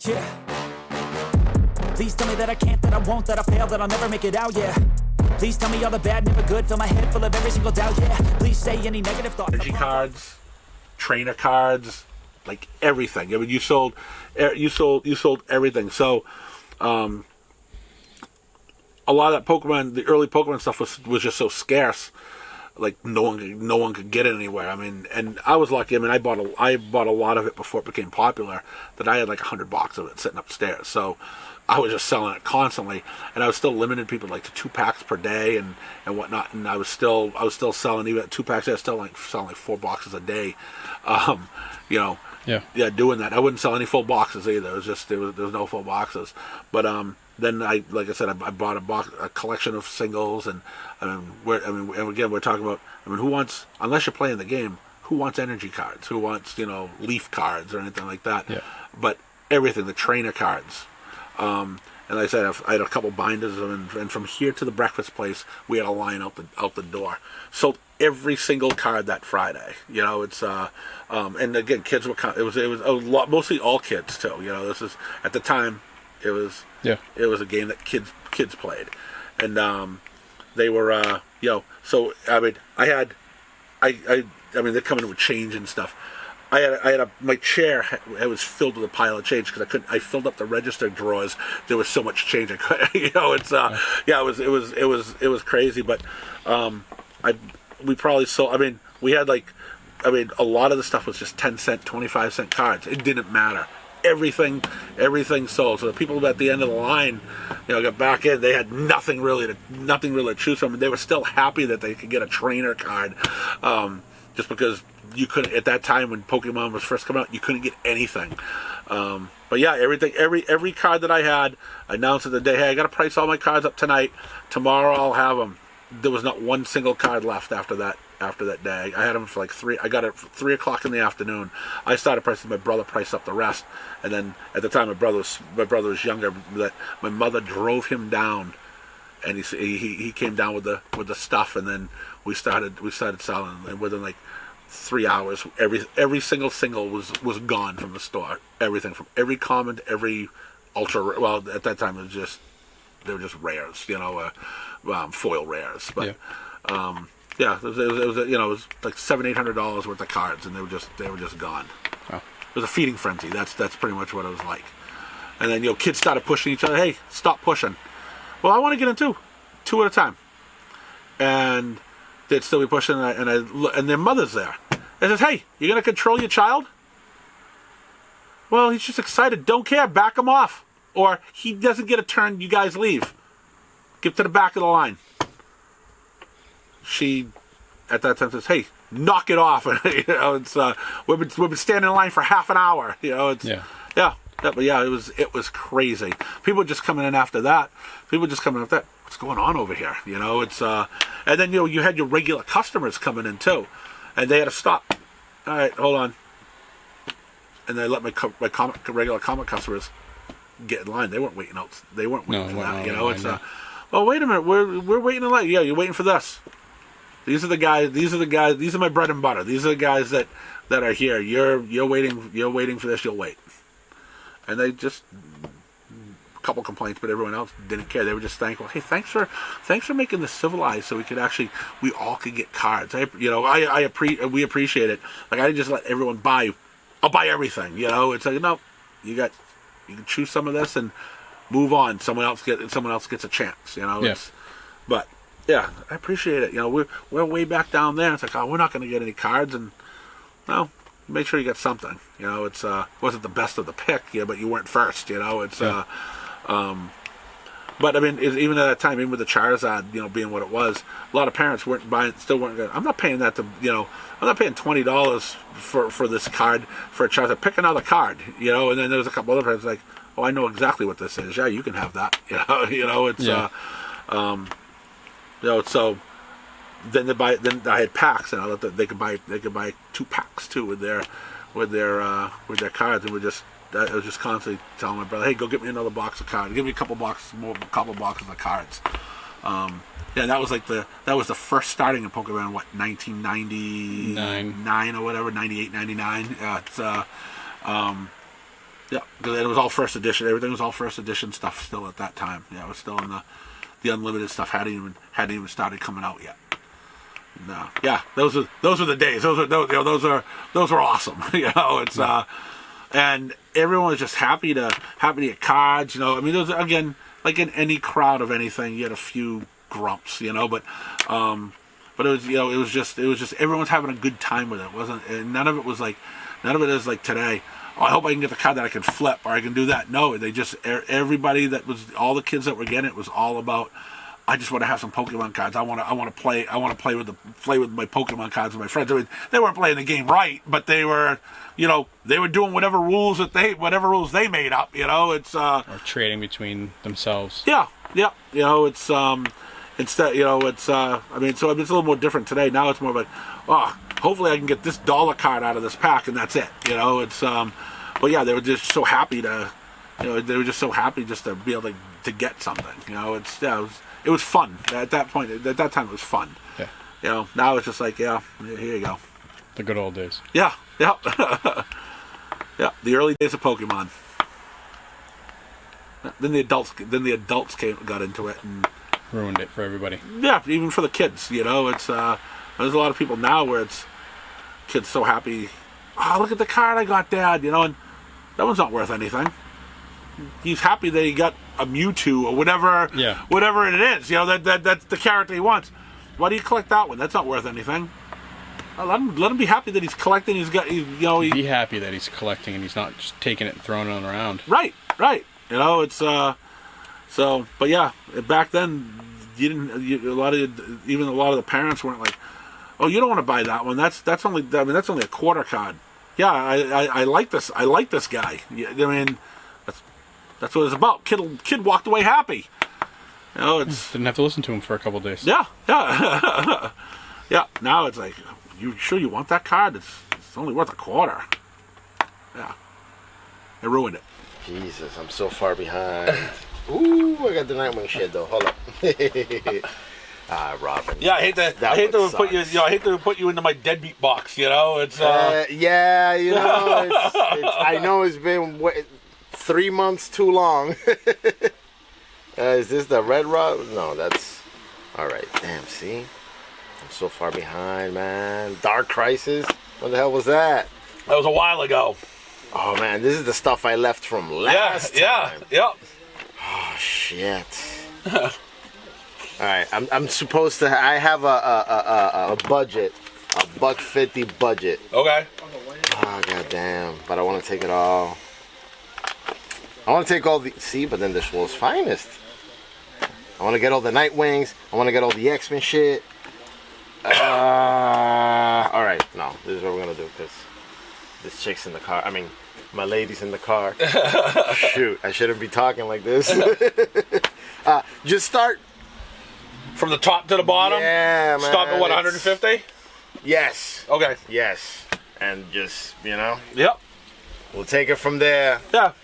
Yeah. Please tell me that I can't, that I won't, that I fail, that I'll never make it out, yeah. Please tell me all the bad, never good, fill my head full of every single doubt, yeah. Please say any negative thoughts. Energy cards, trainer cards, like everything. I mean, you sold everything. So, a lot of that Pokemon, the early Pokemon stuff was just so scarce. Like no one could get it anywhere. I mean, and I was lucky. I mean, I bought a lot of it before it became popular. That I had like 100 boxes of it sitting upstairs. So I was just selling it constantly, and I was still limiting people like to 2 packs per day and whatnot. And I was still selling even at 2 packs. I was still like selling like 4 boxes a day. You know, yeah, doing that. I wouldn't sell any full boxes either. It was just there was no full boxes. But then like I said, I bought a collection of singles, and and again we're talking about. I mean, who wants, unless you're playing the game, who wants energy cards? Who wants leaf cards or anything like that? Yeah. But everything, the trainer cards. And like I said, I had a couple binders of them, and from here to the breakfast place, we had a line out the door. Sold every single card that Friday. It's and again, kids were it was a lot, mostly all kids too. This is at the time. It was a game that kids played, and they were So I mean, I mean they're coming with change and stuff. I had my chair. It was filled with a pile of change because I filled up the register drawers. There was so much change. I could, it was crazy. But we probably sold. I mean, we had a lot of the stuff was just 10-cent, 25-cent cards. It didn't matter. Everything sold. So the people at the end of the line, got back in. They had nothing really to choose from, and they were still happy that they could get a trainer card, just because you couldn't at that time when Pokemon was first coming out. You couldn't get anything. But yeah, every card that I had, I announced it the day. Hey, I got to price all my cards up tonight. Tomorrow I'll have them. There was not one single card left after that day. I had them for like 3. I got it for 3 o'clock in the afternoon. I started pricing. My brother priced up the rest, and then at the time my brother was younger. That my mother drove him down, and he came down with the stuff, and then we started selling. And within like 3 hours, every single was gone from the store. Everything from every common to every ultra. Well, at that time they were just rares, foil rares, but. Yeah. It was like $700-800 worth of cards, and they were just gone. Oh. It was a feeding frenzy. That's pretty much what it was like. And then kids started pushing each other. Hey, stop pushing. Well, I want to get in two at a time. And they'd still be pushing, and their mother's there. They says, "Hey, you gonna control your child?" Well, he's just excited. Don't care. Back him off, or he doesn't get a turn. You guys leave. Get to the back of the line. She, at that time, says, "Hey, knock it off." And it's we've been standing in line for half an hour. But yeah, it was crazy. People just coming in after that. What's going on over here? It's and then you had your regular customers coming in too, and they had to stop. All right, hold on. And they let my regular comic customers get in line. They weren't waiting out. They weren't waiting for that. It's oh, wait a minute. We're waiting in line. Yeah, you're waiting for this. These are the guys. These are my bread and butter. These are the guys that are here. You're waiting for this. You'll wait. And they just a couple complaints, but everyone else didn't care. They were just thankful. Hey, thanks for making this civilized, so we all could get cards. We appreciate it. Like I didn't just let everyone buy. I'll buy everything. It's like no, you can choose some of this and move on. Someone else gets a chance. But. Yeah, I appreciate it. We're way back down there. It's like, oh, we're not going to get any cards, and no, make sure you get something. It's wasn't the best of the pick, but you weren't first. It's but I mean, even at that time, even with the Charizard, being what it was, a lot of parents weren't buying. Still weren't going. I'm not paying that I'm not paying $20 for this card for a Charizard. Pick another card, And then there was a couple other parents like, oh, I know exactly what this is. Yeah, you can have that. It's so then I had packs, and they could buy 2 packs too with their cards, and I was just constantly telling my brother, hey, go get me another box of cards, give me a couple boxes of cards. That was the first starting in Pokemon, 1999 or whatever, 98, 99. Yeah, because it was all first edition. Everything was all first edition stuff still at that time. Yeah, it was still in the unlimited stuff hadn't even started coming out yet. No, yeah, those were the days. Those were awesome. It's and everyone was just happy to get cards. I mean, those again, like in any crowd of anything, you had a few grumps, but it was it was just everyone's having a good time with it. Wasn't and none of it is like today. Oh, I hope I can get the card that I can flip or I can do that. No, they just everybody that was all the kids that were getting it was all about. I just want to have some Pokemon cards. I want to play with my Pokemon cards with my friends. I mean, they weren't playing the game right, but they were, they were doing whatever rules they made up. It's or trading between themselves. Yeah. It's instead, it's I mean, so it's a little more different today. Now it's more like, hopefully I can get this dollar card out of this pack, and that's it. It's but yeah, they were just so happy to, they were just so happy just to be able to get something. It was fun at that point. At that time, it was fun. Yeah. Now it's just like, here you go. The good old days. Yeah. Yeah. The early days of Pokemon. Then the adults got into it and ruined it for everybody. Yeah, even for the kids. It's there's a lot of people now where it's kids so happy. Oh, look at the card I got, Dad. And that one's not worth anything. He's happy that he got a Mewtwo or whatever it is. That's the character he wants. Why do you collect that one? That's not worth anything. Let him be happy that he's collecting. Be happy that he's collecting and he's not just taking it and throwing it around. Right. It's so. But yeah, back then a lot of the parents weren't like, oh, you don't want to buy that one. That's only a quarter card. Yeah, I like this. I like this guy. I mean. That's what it's about. Kid walked away happy. It's didn't have to listen to him for a couple of days. Yeah. Yeah. Now it's like, you sure you want that card? It's only worth a quarter. Yeah. It ruined it. Jesus, I'm so far behind. Ooh, I got the Nightwing shit though. Hold up. Robin. Yeah, I hate to put you into my deadbeat box. It's yeah, I know it's been 3 months too long. Is this the red rod? No, that's all right. Damn, see, I'm so far behind, man. Dark Crisis. What the hell was that? That was a while ago. Oh man, this is the stuff I left from last time. Yeah. Oh shit. All right, I'm supposed to. I have a budget, a $150 budget. Okay. Oh goddamn! But I want to take it all. I want to take all the... See, but then this world's finest. I want to get all the Nightwings. I want to get all the X-Men shit. Alright, no. This is what we're going to do, because this chick's in the car. I mean, my lady's in the car. Shoot, I shouldn't be talking like this. Just start... From the top to the bottom? Yeah, man. Stop at what, 150? Yes. Okay. Yes. And just, Yep. We'll take it from there. Yeah.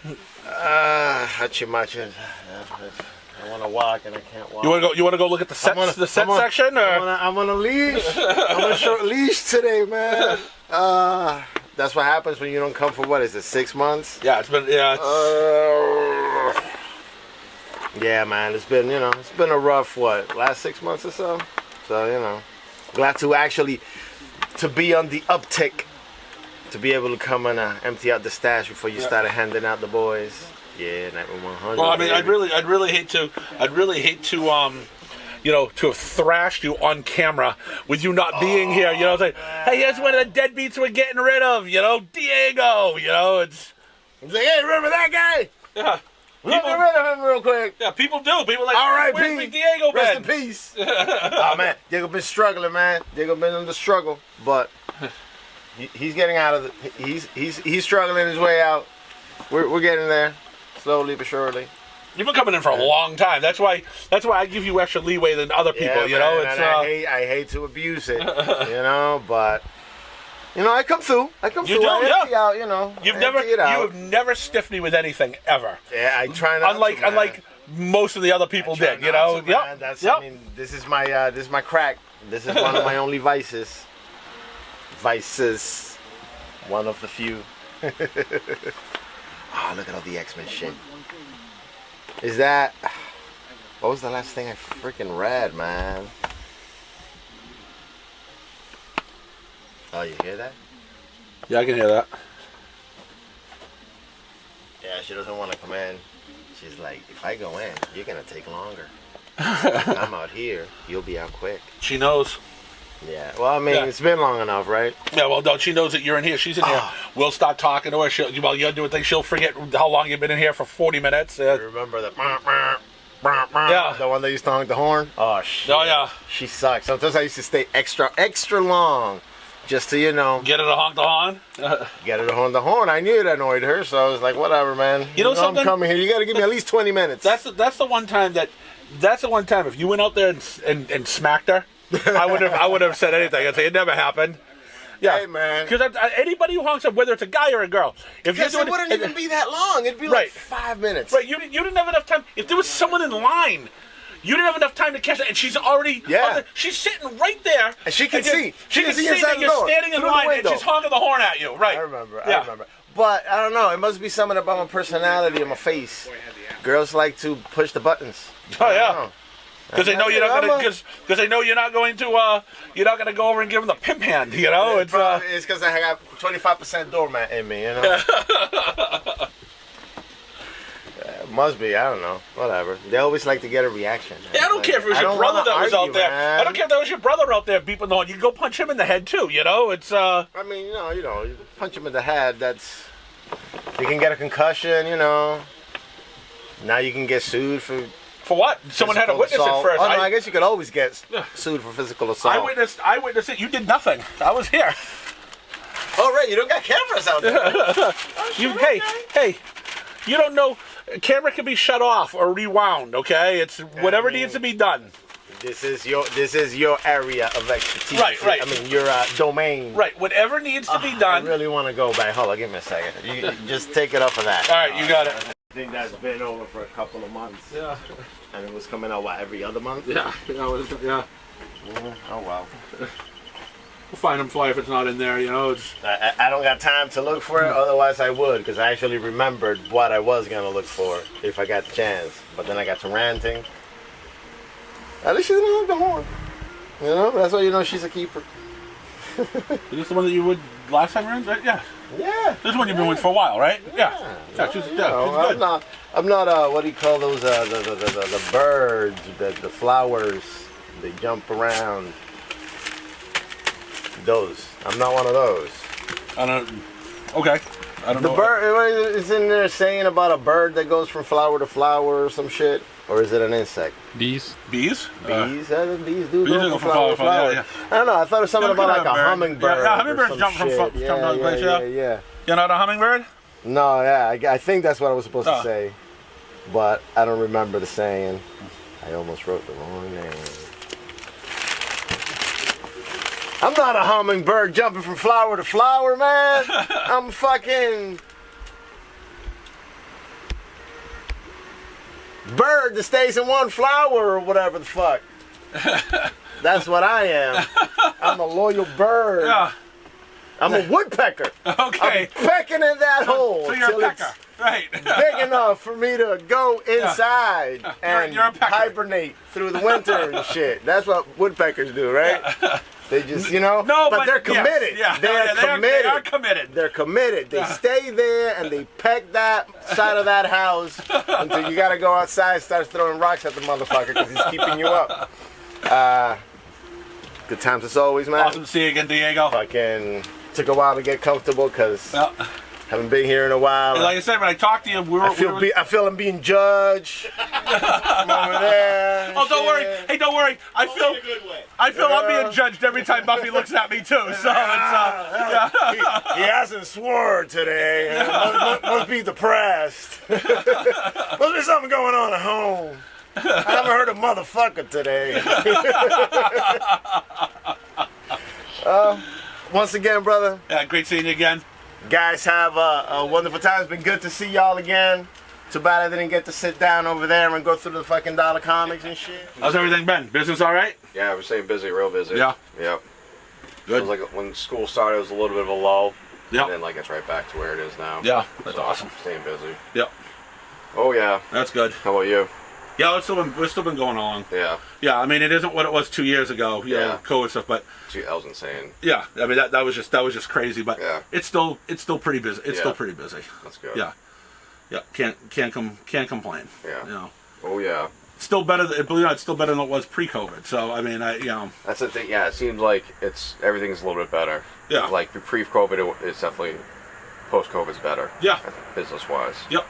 Hachimachi. I want to walk and I can't walk. You want to go look at the set section? Or? I'm on a leash. I'm on a short leash today, man. That's what happens when you don't come for what is it, 6 months? Yeah, it's been yeah, man. It's been it's been a rough last 6 months or so. So glad to actually be on the uptick. To be able to come and empty out the stash before you started handing out the boys. Yeah, 100. Well, I mean, I'd really hate to, to have thrashed you on camera with you not being here. It's like, hey, here's one of the deadbeats we're getting rid of. Deigo. It's like, hey, remember that guy? Yeah. Get rid of him real quick. Yeah, people do. People like, all right, where's big Deigo Rest been? in peace. Oh man, Deigo been struggling, man. Deigo been in the struggle, but. He's getting out of he's struggling his way out. We're getting there, slowly but surely. You've been coming in for a long time. That's why I give you extra leeway than other people. Man, it's I hate to abuse it, but I come through. I come through. I empty out, you have never stiffed me with anything ever. Yeah, I try not. Unlike most of the other people did. That's. I mean, this is my crack. This is one of my only vices. One of the few. Oh, look at all the X-Men shit. Is that... What was the last thing I freaking read, man? Oh, you hear that? Yeah, I can hear that. Yeah, she doesn't want to come in. She's like, if I go in, you're going to take longer. I'm out here, you'll be out quick. She knows. Yeah, well, I mean, it's been long enough, right? Yeah, well, no, she knows that you're in here. She's in here. We'll start talking to her. Well, you're doing things. She'll forget how long you've been in here for 40 minutes. Remember the... Yeah. The one that used to honk the horn? Oh, shit. Oh, yeah. She sucks. Sometimes I used to stay extra long. Just to, you know... Get her to honk the horn? Get her to honk the horn. I knew it annoyed her, so I was like, whatever, man. You know something? I'm coming here. You got to give me at least 20 minutes. That's the one time that... That's the one time if you went out there and smacked her, I would have said anything. I'd say it never happened. Yeah, hey, man. Because anybody who honks up, whether it's a guy or a girl, if you're doing it wouldn't even be that long. It'd be right. like 5 minutes. Right. You didn't have enough time. If there was someone in line, you didn't have enough time to catch it, and she's already... Yeah. She's sitting right there. And she can see. She can see inside that the you're door, standing in through the line, and window. she's honking the horn at you. Right. I remember. But, I don't know. It must be something about my personality and my face. Girls like to push the buttons. Oh, yeah. Because they know you're not gonna. Because they know you're not going to. You're not gonna go over and give them the pimp hand. You know, it's because I got 25% doormat in me. You know. Must be. I don't know. Whatever. They always like to get a reaction. Yeah, I don't care if it was your brother that was out there. Man. I don't care if that was your brother out there beeping the horn. You can go punch him in the head too. You know, it's. I mean, you know, you punch him in the head. That's. You can get a concussion. You know. Now you can get sued for. For what? Someone had to witness assault. it first. Oh, no, I guess you could always get sued for physical assault. I witnessed it. You did nothing. I was here. Oh, right. You don't got cameras out there. Hey, you don't know. Camera can be shut off or rewound. Okay, it's whatever needs to be done. This is your area of expertise. Right. I mean, your domain. Right. Whatever needs to be done. I really want to go back. Hold on, give me a second. You just take it off of that. All right, you got it. I think that's been over for a couple of months. Yeah. And it was coming out, what, every other month? Yeah. Oh, wow. We'll find them for you if it's not in there, you know. I don't got time to look for it, otherwise I would, because I actually remembered what I was going to look for if I got the chance. But then I got to ranting. At least she didn't honk the horn. You know, that's why you know she's a keeper. Is this the one that you would last time around? Right? Yeah. Yeah. This is one you've been with for a while, right? Yeah. She's good. I'm not what do you call those the birds, the flowers, they jump around. Those. I'm not one of those. I don't. Okay. I don't know. The bird is in there saying about a bird that goes from flower to flower or some shit, or is it an insect? Bees. Bees. Bees do bees go from flower to flower. Yeah. I don't know. I thought it was something about like a hummingbird. Yeah, hummingbirds jump from place. Yeah. You're not a hummingbird? No, yeah. I think that's what I was supposed to say, but I don't remember the saying. I almost wrote the wrong name. I'm not a hummingbird jumping from flower to flower, man. I'm fucking bird that stays in one flower or whatever the fuck. That's what I am. I'm a loyal bird. Yeah. I'm a woodpecker. Okay. I'm pecking in that hole. So you're a pecker. Right. Big enough for me to go inside and you're a pecker. hibernate through the winter and shit. That's what woodpeckers do, right? Yeah. They just, you know, no, but they're committed. Yes. They're committed. They are committed. They're committed. They stay there and they peck that side of that house until you got to go outside and start throwing rocks at the motherfucker because he's keeping you up. Good times as always, man. Awesome to see you again, Diego. Fucking took a while to get comfortable because haven't been here in a while. Like I said, when I talked to you, I feel I'm being judged from over there. Oh, don't worry. Hey, don't worry. I feel I'm being judged every time Buffy looks at me too. So it's he hasn't swore today. Must be depressed. Must be something going on at home. I haven't heard a motherfucker today. Once again, brother. Yeah, great seeing you again. Guys, have a wonderful time. It's been good to see y'all again. Too bad I didn't get to sit down over there and go through the fucking dollar comics and shit. How's everything been? Business all right? Yeah, I was saying busy, real busy. Yeah. Yep. Good. It was like when school started, it was a little bit of a lull. Yep. And then like it's right back to where it is now. Yeah, that's awesome. Staying busy. Yep. Oh yeah. That's good. How about you? Yeah, we've still been going along. Yeah. Yeah, I mean, it isn't what it was 2 years ago, you know, COVID stuff, but Gee, that was insane. yeah, I mean that was just crazy, but it's still pretty busy. It's still pretty busy. That's good. Yeah, yeah, can't complain. Yeah. You know, Oh yeah. still better. Believe it or not, it's still better than it was pre-COVID. So I mean, That's the thing. Yeah, it seems like everything's a little bit better. Yeah. Like pre-COVID, it's definitely post-COVID's better. Yeah. Business-wise. Yep.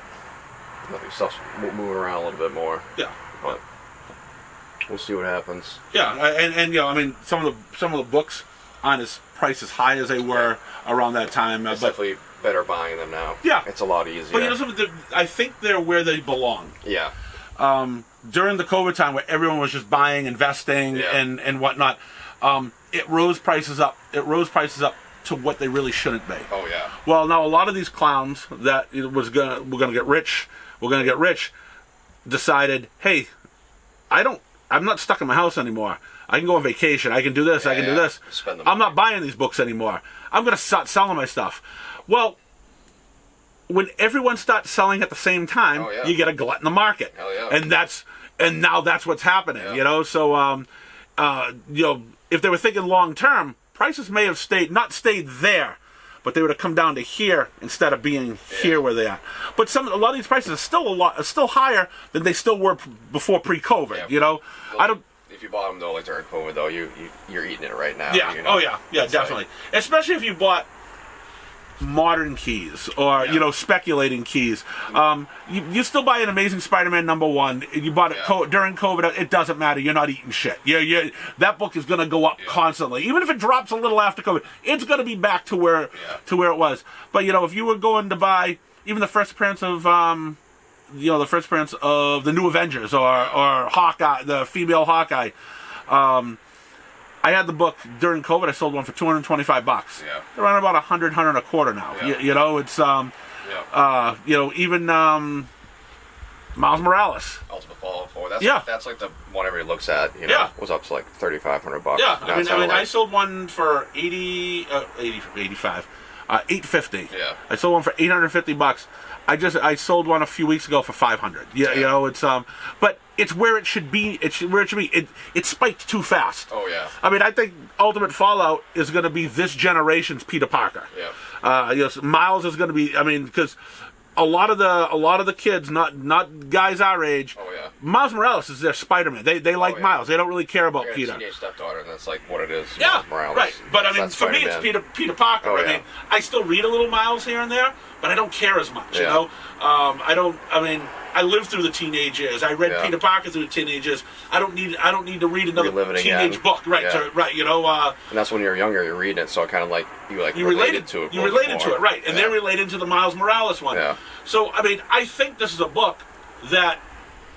Stuff's moving around a little bit more. Yeah. But we'll see what happens. Yeah, and you know, I mean, some of the books aren't as priced as high as they were around that time. It's but definitely better buying them now. Yeah. It's a lot easier. But you know something? I think they're where they belong. Yeah. During the COVID time, where everyone was just buying, investing, and whatnot, it rose prices up. It rose prices up to what they really shouldn't be. Oh yeah. Well, now a lot of these clowns that we're gonna get rich, decided, hey, I'm not stuck in my house anymore. I can go on vacation. I can do this. I can do this. Spend the I'm money. not buying these books anymore. I'm gonna start selling my stuff. Well, when everyone starts selling at the same time, you get a glut in the market. Hell yeah. And now that's what's happening. Yeah. You know, so you know, if they were thinking long term, prices may have not stayed there, but they would have come down to here instead of being here where they are. But a lot of these prices are still higher than they still were before pre-COVID. Yeah. You know, Well, if you bought them though, like during COVID though, you're eating it right now. Yeah. You know? Oh yeah. Yeah. It's Definitely. Especially if you bought modern keys or you know, speculating keys. You still buy an Amazing Spider-Man #1. You bought it during COVID. It doesn't matter. You're not eating shit. That book is going to go up constantly, even if it drops a little after COVID. It's going to be back to where it was. But you know, if you were going to buy even the first appearance of the New Avengers or Hawkeye, the female Hawkeye. I had the book during COVID. I sold one for $225. Yeah. They're around about $100 a quarter now. Yeah. You know, it's you know, even Miles Morales. Ultimate Fallout 4. That's like the one everybody looks at. You know, was up to like $3,500. Yeah, I mean, I sold one for $850. Yeah. I sold one for $850. I sold one a few weeks ago for $500. You know, it's but it's where it should be. It spiked too fast. Oh yeah. I mean, I think Ultimate Fallout is going to be this generation's Peter Parker. Yeah. You know, Miles is going to be. I mean, because a lot of the kids, not guys our age. Oh yeah. Miles Morales is their Spider-Man. They like Miles. They don't really care about I got Peter. a teenage stepdaughter, and that's like what it is. Yeah, Miles Morales. right. But I mean, That's for me, it's Spider-Man. Peter Parker. Oh, I yeah. mean, I still read a little Miles here and there, but I don't care as much. You Yeah. know, I don't. I mean, I lived through the teenage years. I read Yeah. Peter Parker through the teenage years. I don't need to read another Relive it teenage again. book. Right. Yeah. Right. You know. And that's when you're younger, you're reading it, so kind of like you related to it. You related to it, right? And Yeah. they're related to the Miles Morales one. Yeah. So I mean, I think this is a book that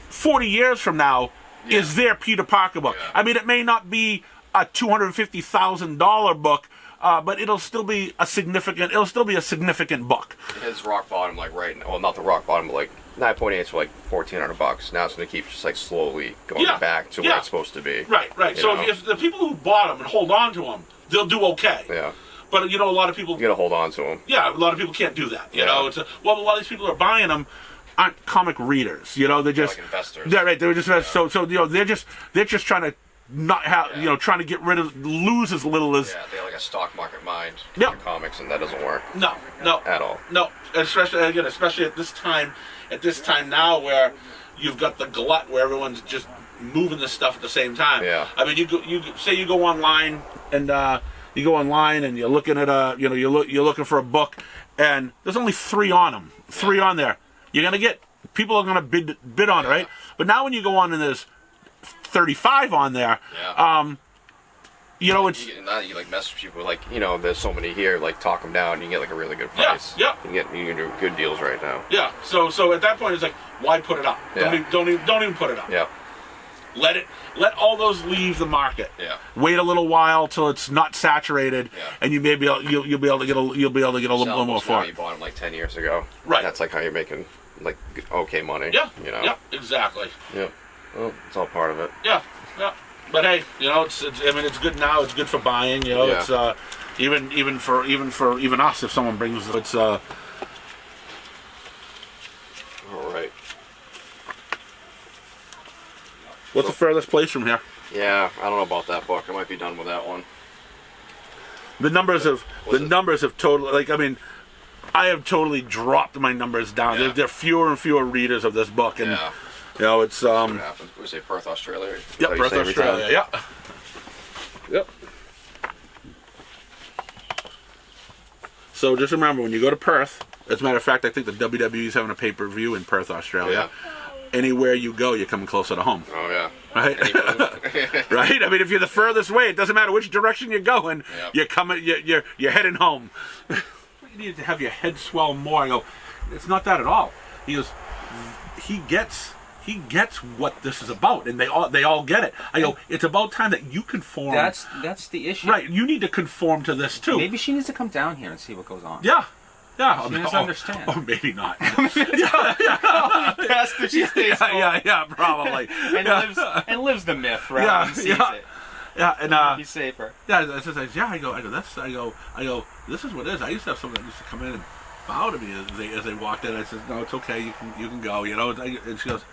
40 years from now is their Peter Parker book. Yeah. I mean, it may not be a $250,000 book, but it'll still be a significant book. His rock bottom, like well, not the rock bottom, but like 9.8 for like $1,400. Now it's gonna keep just like slowly going back to where it's supposed to be. Right. You So know? if the people who bought them and hold on to them, they'll do okay. Yeah. But you know, a lot of people. You gotta hold on to them. Yeah, a lot of people can't do that. You Yeah. know, a lot of these people who are buying them aren't comic readers. You know, they're just like investors. Yeah, right. They're just so you know they're just trying to not have you know trying to lose as little as Yeah, they have like a stock market mind Yeah. in comics, and that doesn't work no at all. no. Especially at this time now where you've got the glut where everyone's just moving this stuff at the same time. Yeah. I mean, you go online and you're looking at you're looking for a book and there's only 3 on them, 3 on there. You're gonna get people are gonna bid on it, right? But now when you go on and there's 35 on there, you know it's Now you like message people like, you know, there's so many here, like talk them down, you can get like a really good price. Yeah. You can do good deals right now. yeah. So at that point it's like, why put it up? Yeah. Don't even put it up. Yeah. Let all those leave the market. Yeah. Wait a little while till it's not saturated, and you'll be able to get a little more for You it. bought them like 10 years ago. Right. That's like how you're making like okay money. Yeah. You know. Yeah. Exactly. Yeah. Well, it's all part of it. Yeah. Yeah. But hey, you know, it's I mean, it's good now. It's good for buying. You know, Yeah. it's Even for us, if someone brings it's All right. what's the furthest place from here? Yeah, I don't know about that book. I might be done with that one. The numbers have totally, like, I mean, I have totally dropped my numbers down. Yeah. There are fewer and fewer readers of this book, and Yeah. you know it's What happened? We say Perth, Australia. Yep, How you Perth, say every time? Australia. Yeah. Yep. So just remember, when you go to Perth, as a matter of fact, I think the WWE is having a pay-per-view in Perth, Australia. Anywhere you go, you're coming closer to home. Oh yeah. Right? Right? I mean, if you're the furthest way, it doesn't matter which direction you're going. Yep. You're coming. You're heading home. You need to have your head swell more. I go, it's not that at all. He goes, he gets what this is about, and they all get it. I go, it's about time that you conform. That's the issue. Right. You need to conform to this too. Maybe she needs to come down here and see what goes on. Yeah. Yeah. She doesn't understand. Or maybe not. Best if she stays home. Yeah, probably. and lives the myth rather than sees it. Yeah, and Be safer. yeah, it's just like, I go, this is what it is. I used to have someone that used to come in and bow to me as they walked in. I said, no, it's okay, you can go, you know. And she goes,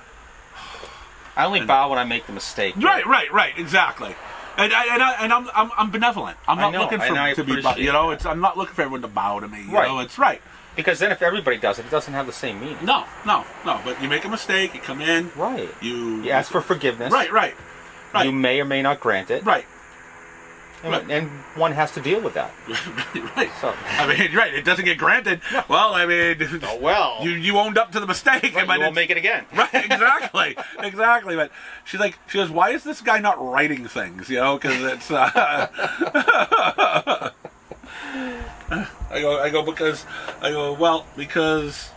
I only bow when I make the mistake. right, exactly. And I'm benevolent. I'm not looking to be, you know. I'm not looking for everyone to bow to me. You know, it's right. Because then if everybody does it, it doesn't have the same meaning. No. But you make a mistake, you come in, Right. You ask for forgiveness. Right. You may or may not grant it. Right. And one has to deal with that. Right. So, I mean, right. It doesn't get granted. Well, I mean, you owned up to the mistake. Right, you won't make it again. Right. Exactly. But she goes, why is this guy not writing things? You know, because it's. because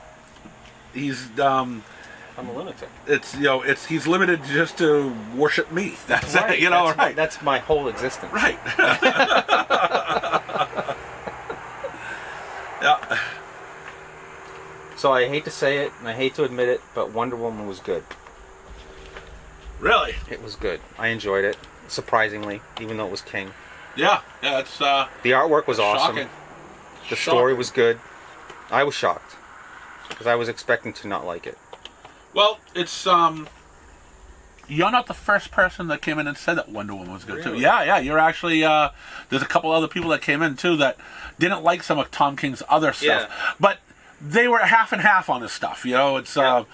he's. I'm a lunatic. He's limited just to worship me. That's right. it. You know, That's my whole existence. Right. Yeah. So I hate to say it, and I hate to admit it, but Wonder Woman was good. Really? It was good. I enjoyed it, surprisingly, even though it was King. Yeah. It's. The artwork was awesome. Shocking. The story was good. I was shocked because I was expecting to not like it. Well, it's you're not the first person that came in and said that Wonder Woman was good too. Yeah, you're actually there's a couple other people that came in too that didn't like some of Tom King's other stuff. Yeah. But they were half and half on his stuff, you know. It's so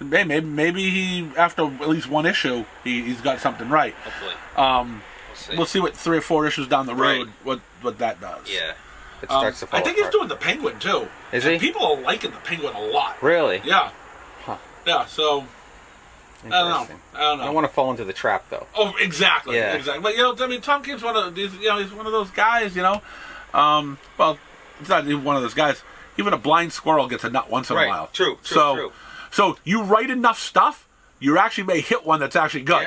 maybe he, after at least one issue, he's got something right. Hopefully. We'll see what 3 or 4 issues down the road what that does. Yeah. It starts to fall I think apart. he's doing the Penguin too. Is And he? People are liking the Penguin a lot. Really? Yeah. Huh. Yeah, so I don't know. I don't want to fall into the trap, though. Oh, exactly. Yeah. Exactly. But, you know, I mean, Tom King's one of these, you know, he's one of those guys, you know. Well, it's not even one of those guys. Even a blind squirrel gets a nut once in a while. True. So you write enough stuff, you actually may hit one that's actually good.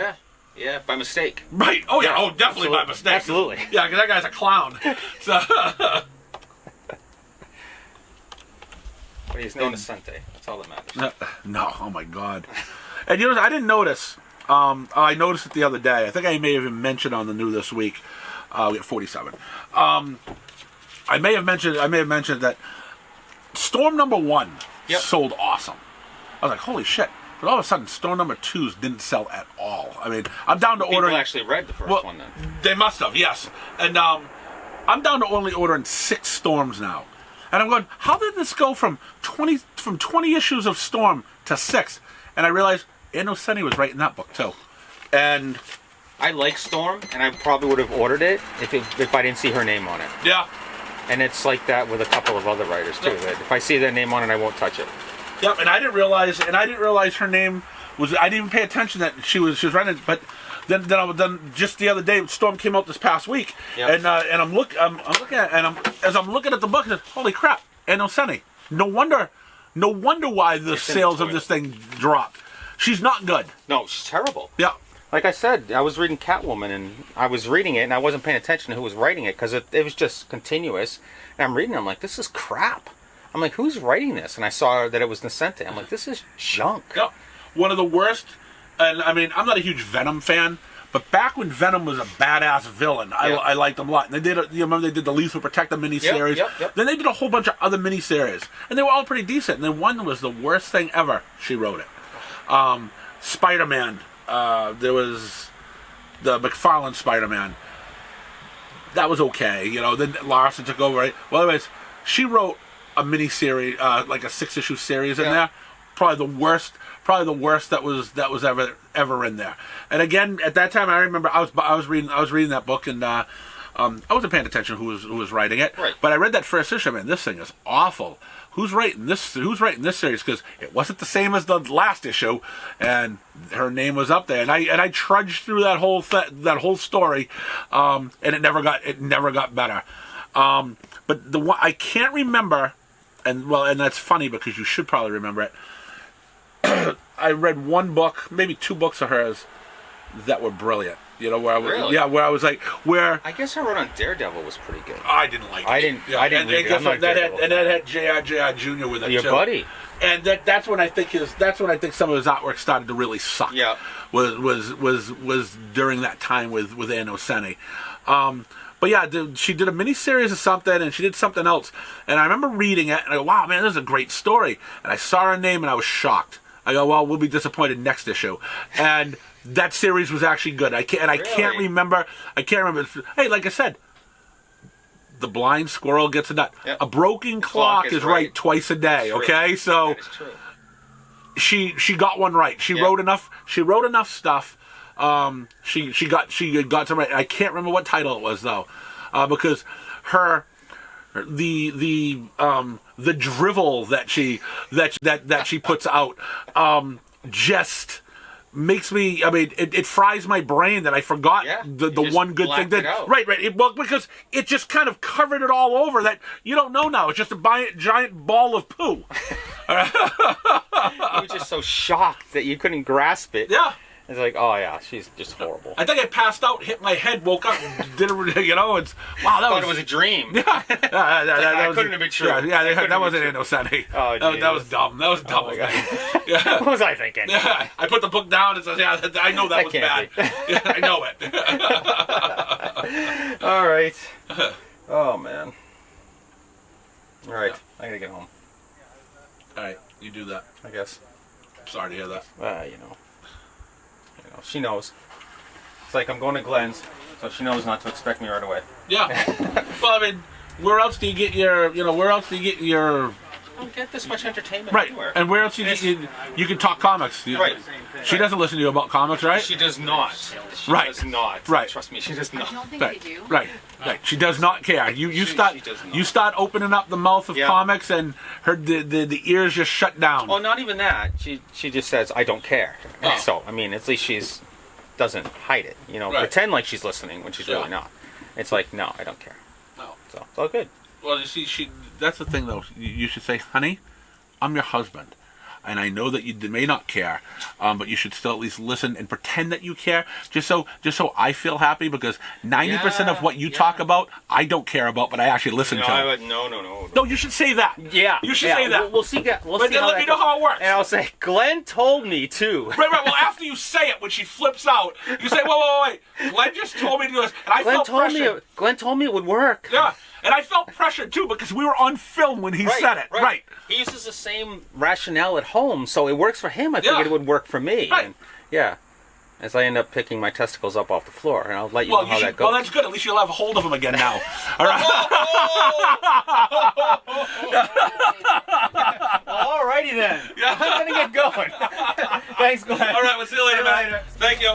Yeah, by mistake. Right. Oh, yeah. Oh, definitely by mistake. Absolutely. Yeah, because that guy's a clown. So. But he's no Nascente. That's all that matters. No. Oh, my God. And, you know, I didn't notice. I noticed it the other day. I think I may have even mentioned on the New This Week. We got 47. I may have mentioned that Storm number 1 sold awesome. I was like, holy shit. But all of a sudden, Storm number 2s didn't sell at all. I mean, I'm down to ordering... People actually read the first one then. They must have, yes. And I'm down to only ordering 6 Storms now. And I'm going, how did this go from 20 issues of Storm to 6? And I realized Anno Seni was writing that book too. And I like Storm, and I probably would have ordered it if I didn't see her name on it. yeah. And it's like that with a couple of other writers too. That if I see their name on it, I won't touch it. Yep, and I didn't realize her name was. I didn't even pay attention that she was writing. But then just the other day, Storm came out this past week, and I'm looking at, and as I'm looking at the book, I said, holy crap, Anno Seni. No wonder why the sales of this thing dropped. She's not good. No, she's terrible. Yeah. Like I said, I was reading Catwoman, and I was reading it, and I wasn't paying attention to who was writing it because it was just continuous. And I'm reading it, I'm like, this is crap. I'm like, who's writing this? And I saw that it was Nascente. I'm like, this is junk. Yeah. One of the worst, and I mean, I'm not a huge Venom fan, But back when Venom was a badass villain, I liked them a lot. And they did, you remember they did the Lethal Protector miniseries. Yep. Then they did a whole bunch of other miniseries, and they were all pretty decent. And then one was the worst thing ever. She wrote it. Spider-Man. There was the McFarlane Spider-Man. That was okay, you know. Then Larson took over. Right? Well, anyways, she wrote a miniseries, like a 6-issue series in there. Probably the worst that was ever in there. And again, at that time, I remember I was reading that book, and I wasn't paying attention who was writing it. Right. But I read that first issue. Man, this thing is awful. Who's writing this series? Because it wasn't the same as the last issue, and her name was up there. And I trudged through that whole story, and it never got better. But the one I can't remember, and that's funny because you should probably remember it. I read one book, maybe 2 books of hers that were brilliant. You know, where I was, Really? where I was like, I guess her run on Daredevil was pretty good. I didn't like it. I didn't read it. I'm not a Daredevil and that had J.R. Jr. with it Your too. buddy. And that's when I think some of his artwork started to really suck. Yeah. Was during that time with Ann Oseni. But yeah, she did a miniseries of something, and she did something else. And I remember reading it, and I go, wow, man, this is a great story. And I saw her name, and I was shocked. I go, well, we'll be disappointed next issue. And that series was actually good. I can't remember. Hey, like I said, the blind squirrel gets a nut. Yep. A broken clock is right twice a day. True. Okay, so That is true. she got one right. She wrote enough stuff. She got some right. I can't remember what title it was though, because the drivel that she puts out just makes me. I mean, it fries my brain that I forgot the one good thing that right. Well, because it just kind of covered it all over that you don't know now. It's just a giant ball of poo. You were just so shocked that you couldn't grasp it. Yeah. It's like, oh yeah, she's just horrible. I think I passed out, hit my head, woke up, did it. You know, it's wow. It was a dream. Yeah, that couldn't have been true. Yeah, that wasn't Innocenti. Oh, that was dumb. That was dumb. Oh, my God. Yeah. What was I thinking? Yeah, I put the book down and says, "Yeah, I know that was bad. Yeah, I know it." All right. Oh man. All right, I gotta get home. All right, you do that. I guess. Sorry to hear that. You know, she knows. It's like I'm going to Glenn's, so she knows not to expect me right away. Yeah. Well, I mean, where else do you get your? I don't get this much entertainment Right, anywhere. and where else you can talk comics? Right. She doesn't listen to you about comics, right? She does not. She Right. does not. Right. Trust me, she does I not. don't think Right, they do. right. She does not care. You She start does not. you start opening up the mouth of comics, and the ears just shut down. Well, not even that. She just says, "I don't care." Oh. So I mean, at least she's doesn't hide it. You know, Right. pretend like she's listening when she's really not. It's like, no, I don't care. No. So it's all good. Well, you see, that's the thing, though. You should say, honey, I'm your husband. And I know that you may not care, but you should still at least listen and pretend that you care, just so I feel happy, because 90% of what you talk about, I don't care about, but I actually listen to. No. No, you should say that. Yeah. You should say that. We'll see that. But then let me know how it works. And I'll say, Glenn told me to. Right. Well, after you say it, when she flips out, you say, wait. Glenn just told me to do this, and I felt pressure. Glenn told me it would work. Yeah, and I felt pressure too, because we were on film when he said it. Right. He uses the same rationale at home, so it works for him. I figured it would work for me. Right. And, as I end up picking my testicles up off the floor, and I'll let you know how that goes. Well, that's good. At least you'll have a hold of them again now. All right. Alrighty then. Yeah. I'm gonna get going. Thanks, Glenn. All right, we'll see you later, man. Thank you.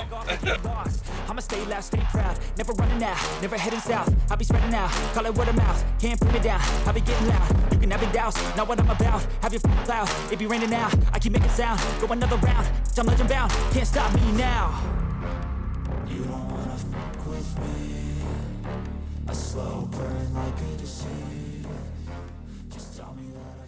I'ma stay loud, stay proud, never running out, never heading south. I'll be spreading out, call it word of mouth. Can't put me down, I'll be getting loud. You can have it douse, not what I'm about. Have your cloud, it be raining now. I keep making sound, go another round. I'm legend bound, can't stop me now. You don't wanna fuck with me. A slow burn like a disease. Just tell me that